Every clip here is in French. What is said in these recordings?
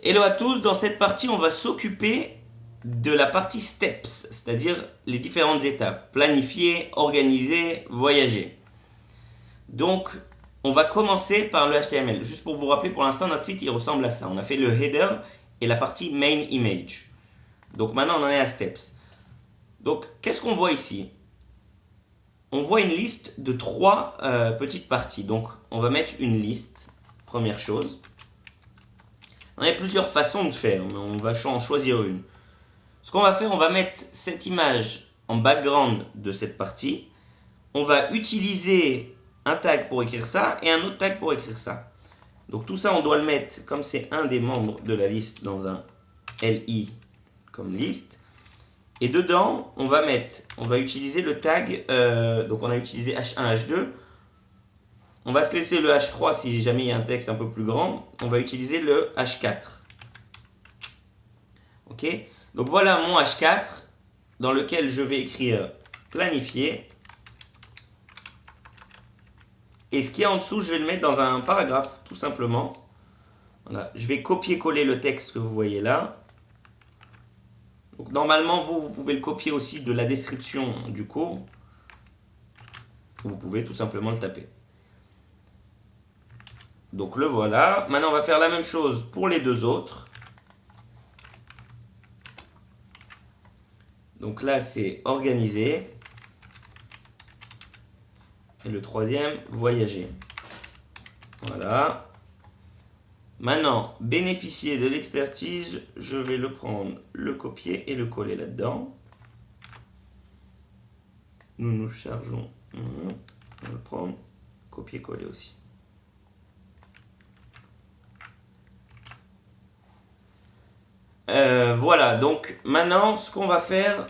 Hello à tous, dans cette partie on va s'occuper de la partie steps, c'est-à-dire les différentes étapes, planifier, organiser, voyager. Donc on va commencer par le HTML. Juste pour vous rappeler, pour l'instant notre site il ressemble à ça. On a fait le header et la partie main image. Donc maintenant on en est à steps. Donc qu'est-ce qu'on voit ici? On voit une liste de trois petites parties. Donc on va mettre une liste, première chose. On a plusieurs façons de faire, mais on va en choisir une. Ce qu'on va faire, on va mettre cette image en background de cette partie. On va utiliser un tag pour écrire ça et un autre tag pour écrire ça. Donc tout ça, on doit le mettre, comme c'est un des membres de la liste, dans un LI comme liste. Et dedans, on va utiliser le tag, donc on a utilisé H1, H2. On va se laisser le H3 si jamais il y a un texte un peu plus grand. On va utiliser le H4. Ok? Donc voilà mon H4 dans lequel je vais écrire planifier. Et ce qui est en dessous, je vais le mettre dans un paragraphe, tout simplement. Voilà. Je vais copier-coller le texte que vous voyez là. Donc normalement, vous pouvez le copier aussi de la description du cours. Vous pouvez tout simplement le taper. Donc le voilà. Maintenant, on va faire la même chose pour les deux autres. Donc là, c'est organiser. Et le troisième, voyager. Voilà. Maintenant, bénéficier de l'expertise, je vais le prendre, le copier et le coller là-dedans. Nous chargeons. On va le prendre, copier-coller aussi. Voilà, donc maintenant ce qu'on va faire,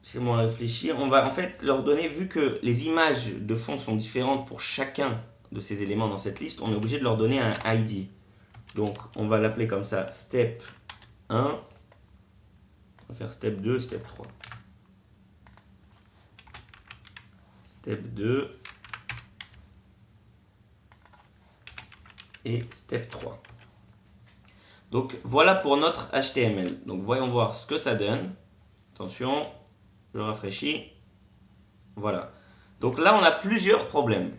c'est moi réfléchir, on va en fait leur donner, vu que les images de fond sont différentes pour chacun de ces éléments dans cette liste, on est obligé de leur donner un ID. Donc on va l'appeler comme ça, step 1, on va faire step 2, step 3. Step 2 et step 3. Donc voilà pour notre HTML. Donc voyons voir ce que ça donne. Attention, je rafraîchis. Voilà. Donc là, on a plusieurs problèmes.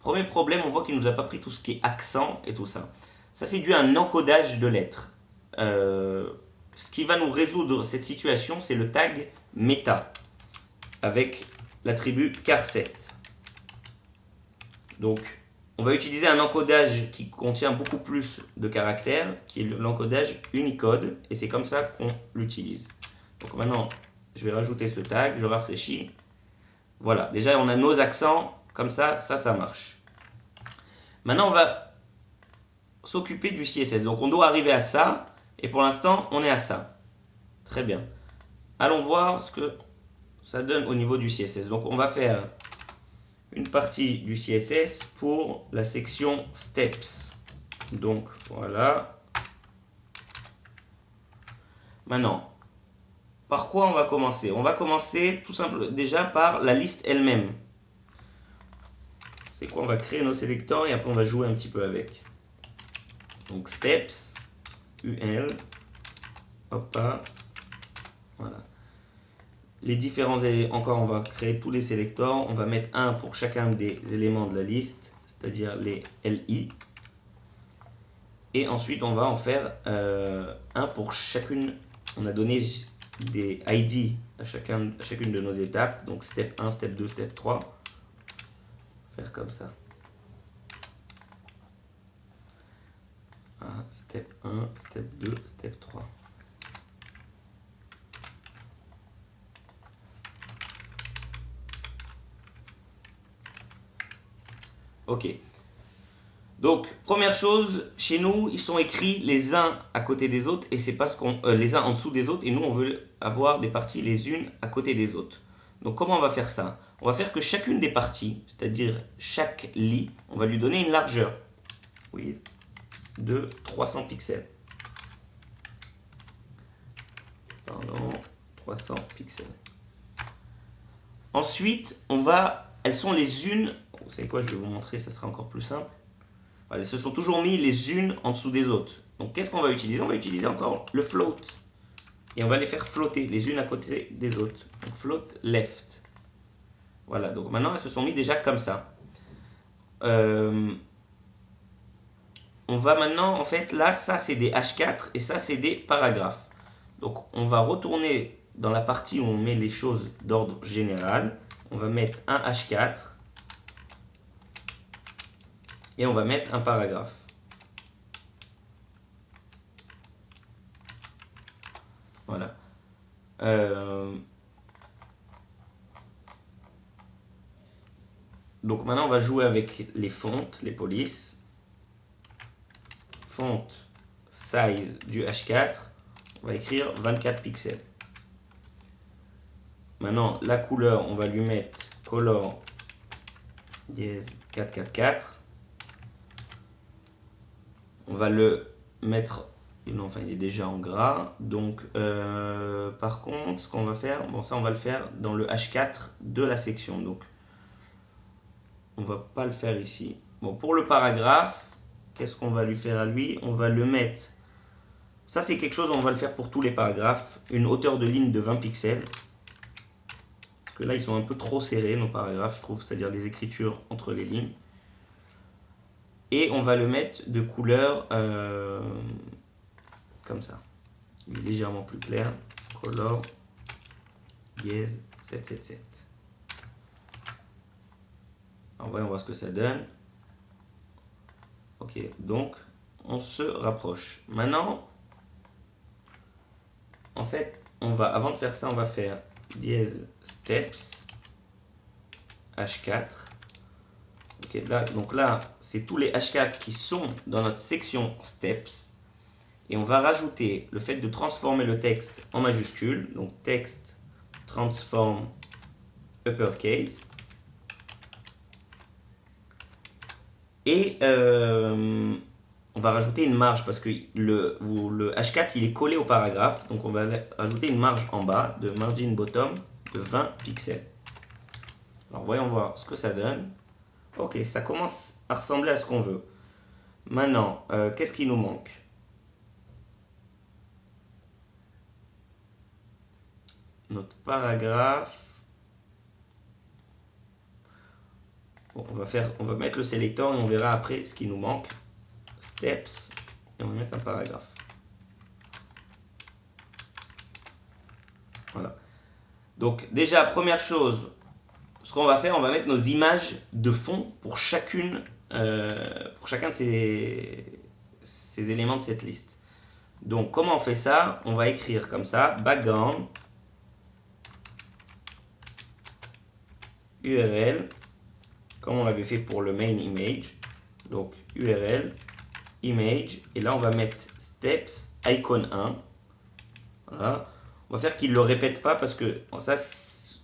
Premier problème, on voit qu'il ne nous a pas pris tout ce qui est accent et tout ça. Ça, c'est dû à un encodage de lettres. Ce qui va nous résoudre cette situation, c'est le tag meta avec l'attribut char7. Donc, on va utiliser un encodage qui contient beaucoup plus de caractères, qui est l'encodage Unicode, et c'est comme ça qu'on l'utilise. Donc maintenant, je vais rajouter ce tag, je rafraîchis. Voilà, déjà on a nos accents, comme ça marche. Maintenant, on va s'occuper du CSS. Donc on doit arriver à ça, et pour l'instant, on est à ça. Très bien. Allons voir ce que ça donne au niveau du CSS. Donc on va faire une partie du CSS pour la section steps. Donc voilà. Maintenant, par quoi on va commencer? On va commencer tout simplement déjà par la liste elle-même. C'est quoi? On va créer nos sélecteurs et après on va jouer un petit peu avec. Donc steps, UL, hop là, voilà. Les différents éléments, encore on va créer tous les sélecteurs, on va mettre un pour chacun des éléments de la liste, c'est-à-dire les LI. Et ensuite on va en faire un pour chacune, on a donné des ID à chacune de nos étapes, donc step 1, step 2, step 3. Faire comme ça. Step 1, step 2, step 3. Ok. Donc, première chose, chez nous, ils sont écrits les uns à côté des autres et c'est parce qu'on les uns en dessous des autres et nous on veut avoir des parties les unes à côté des autres. Donc comment on va faire ça? On va faire que chacune des parties, c'est-à-dire chaque lit, on va lui donner une largeur, oui, de 300 pixels. Pardon, 300 pixels. Ensuite, elles sont les unes, vous savez quoi, je vais vous montrer, ça sera encore plus simple. Voilà, elles se sont toujours mis les unes en dessous des autres. Donc qu'est-ce qu'on va utiliser? On va utiliser encore le float. Et on va les faire flotter les unes à côté des autres. Donc float left. Voilà, donc maintenant elles se sont mis déjà comme ça. On va maintenant, en fait, là, ça c'est des H4 et ça c'est des paragraphes. Donc on va retourner dans la partie où on met les choses d'ordre général. On va mettre un H4 et on va mettre un paragraphe. Voilà. Donc maintenant on va jouer avec les fontes, les polices. Font size du H4, on va écrire 24 pixels. Maintenant la couleur, on va lui mettre color dièse 444. On va le mettre, non, enfin il est déjà en gras, donc par contre ce qu'on va faire, bon ça on va le faire dans le H4 de la section, donc on va pas le faire ici. Bon, pour le paragraphe, qu'est-ce qu'on va lui faire à lui? On va le mettre, ça c'est quelque chose, on va le faire pour tous les paragraphes, une hauteur de ligne de 20 pixels. Parce que là ils sont un peu trop serrés nos paragraphes, je trouve, c'est-à-dire les écritures entre les lignes. Et on va le mettre de couleur comme ça. Il est légèrement plus clair. Color dièse 777. Alors voyons voir ce que ça donne. Ok, donc on se rapproche. Maintenant, en fait, avant de faire ça, on va faire dièse steps H4. Okay, là, donc là, c'est tous les H4 qui sont dans notre section steps. Et on va rajouter le fait de transformer le texte en majuscule. Donc texte transform uppercase. Et on va rajouter une marge parce que le H4 il est collé au paragraphe. Donc on va rajouter une marge en bas de margin bottom de 20 pixels. Alors voyons voir ce que ça donne. Ok, ça commence à ressembler à ce qu'on veut. Maintenant, qu'est-ce qui nous manque? Notre paragraphe. Bon, on va mettre le sélecteur et on verra après ce qui nous manque. Steps, et on va mettre un paragraphe. Voilà. Donc déjà, première chose, ce qu'on va faire, on va mettre nos images de fond pour chacun de ces éléments de cette liste. Donc comment on fait ça? On va écrire comme ça, background, URL, comme on l'avait fait pour le main image. Donc URL, image, et là on va mettre steps, icon 1. Voilà. On va faire qu'il ne le répète pas parce que ça,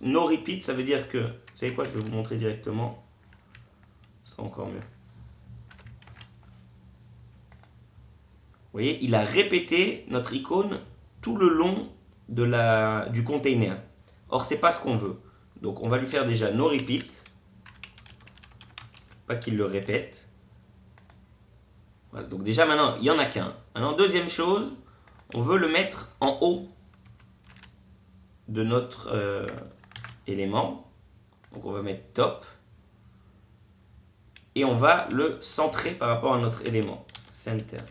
no repeat, ça veut dire que, vous savez quoi, je vais vous montrer directement, ce sera encore mieux. Vous voyez, il a répété notre icône tout le long du container. Or, c'est pas ce qu'on veut. Donc, on va lui faire déjà no repeat, pas qu'il le répète. Voilà, donc déjà maintenant, il n'y en a qu'un. Maintenant, deuxième chose, on veut le mettre en haut de notre élément. Donc on va mettre top. Et on va le centrer par rapport à notre élément. Center.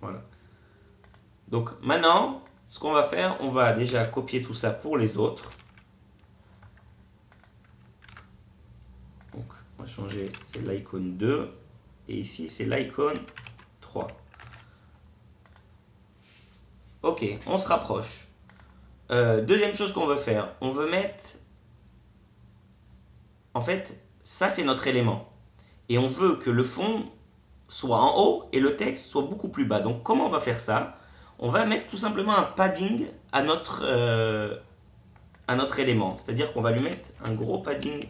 Voilà. Donc maintenant, ce qu'on va faire, on va déjà copier tout ça pour les autres. Donc on va changer, c'est l'icône 2. Et ici, c'est l'icône 3. Ok, on se rapproche. Deuxième chose qu'on veut faire, on veut mettre... En fait, ça c'est notre élément. Et on veut que le fond soit en haut et le texte soit beaucoup plus bas. Donc comment on va faire ça? On va mettre tout simplement un padding à notre élément. C'est-à-dire qu'on va lui mettre un gros padding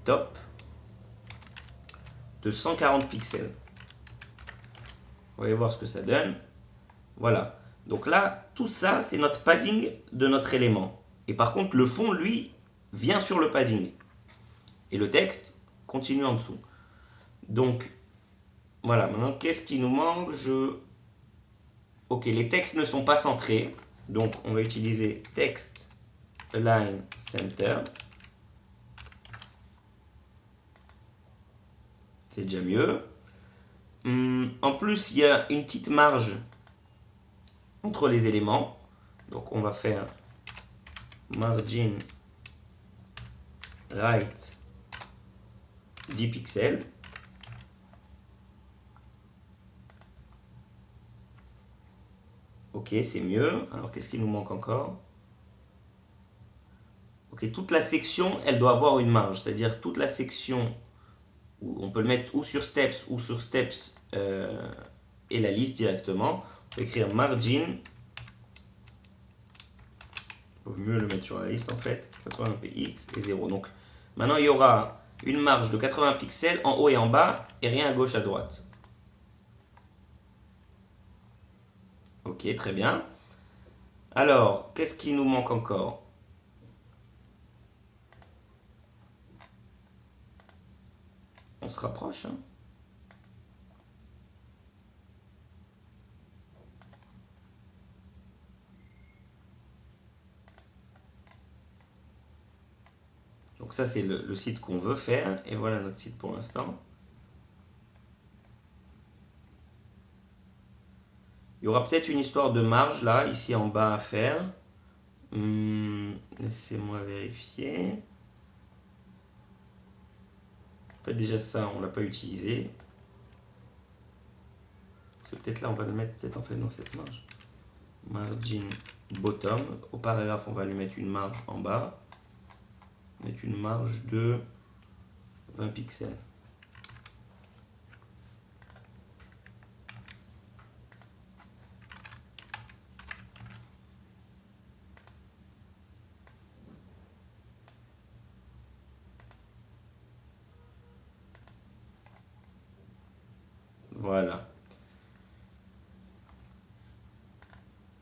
top de 140 pixels. Vous allez voir ce que ça donne. Voilà. Donc là, tout ça, c'est notre padding de notre élément. Et par contre, le fond, lui, vient sur le padding. Et le texte continue en dessous. Donc, Voilà, maintenant, qu'est-ce qui nous manque? Ok, les textes ne sont pas centrés. Donc, on va utiliser text align center. C'est déjà mieux. En plus, il y a une petite marge entre les éléments. Donc, on va faire margin right 10 pixels. Ok, c'est mieux. Alors, qu'est-ce qui nous manque encore? Ok, toute la section, elle doit avoir une marge. C'est-à-dire toute la section, où on peut le mettre ou sur steps et la liste directement. On peut écrire margin. Il vaut mieux le mettre sur la liste en fait. 80 px et 0. Donc, maintenant, il y aura une marge de 80 pixels en haut et en bas et rien à gauche à droite. Ok, très bien. Alors, qu'est-ce qui nous manque encore? On se rapproche. Hein. Donc ça, c'est le site qu'on veut faire. Et voilà notre site pour l'instant. Il y aura peut-être une histoire de marge là, ici en bas à faire. Laissez-moi vérifier. En fait, déjà ça, on ne l'a pas utilisé. C'est peut-être là, on va le mettre peut-être en fait dans cette marge. Margin bottom. Au paragraphe, on va lui mettre une marge en bas. Mettre une marge de 20 pixels. Voilà.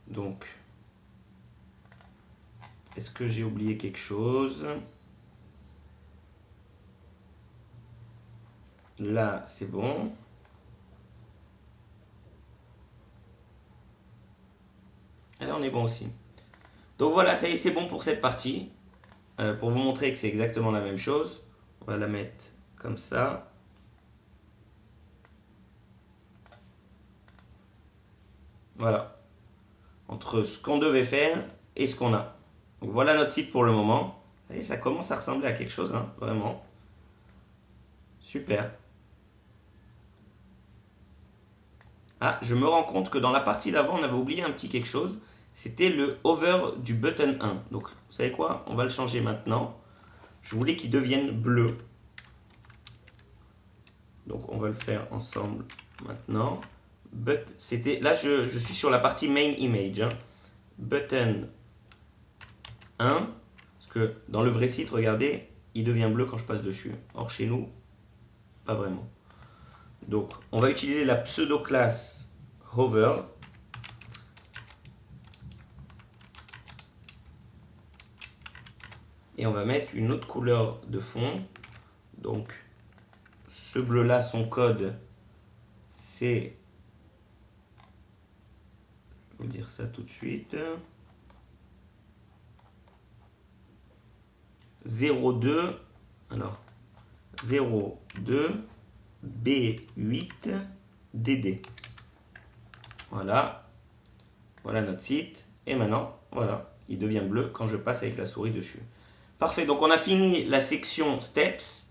Donc, est-ce que j'ai oublié quelque chose? Là, c'est bon. Et là, on est bon aussi. Donc voilà, ça y est, c'est bon pour cette partie. Pour vous montrer que c'est exactement la même chose, on va la mettre comme ça. Voilà. Entre ce qu'on devait faire et ce qu'on a. Donc voilà notre site pour le moment. Et ça commence à ressembler à quelque chose, hein, vraiment. Super. Ah, je me rends compte que dans la partie d'avant, on avait oublié un petit quelque chose. C'était le hover du button 1. Donc, vous savez quoi? On va le changer maintenant. Je voulais qu'il devienne bleu. Donc, on va le faire ensemble maintenant. Là, je suis sur la partie main image. Hein. Button 1. Parce que dans le vrai site, regardez, il devient bleu quand je passe dessus. Or, chez nous, pas vraiment. Donc, on va utiliser la pseudo-classe hover. Et on va mettre une autre couleur de fond. Donc, ce bleu-là, son code, c'est... Je vais vous dire ça tout de suite. 02, alors 02 B8 DD. Voilà. Voilà notre site. Et maintenant, voilà, il devient bleu quand je passe avec la souris dessus. Parfait, donc on a fini la section Steps.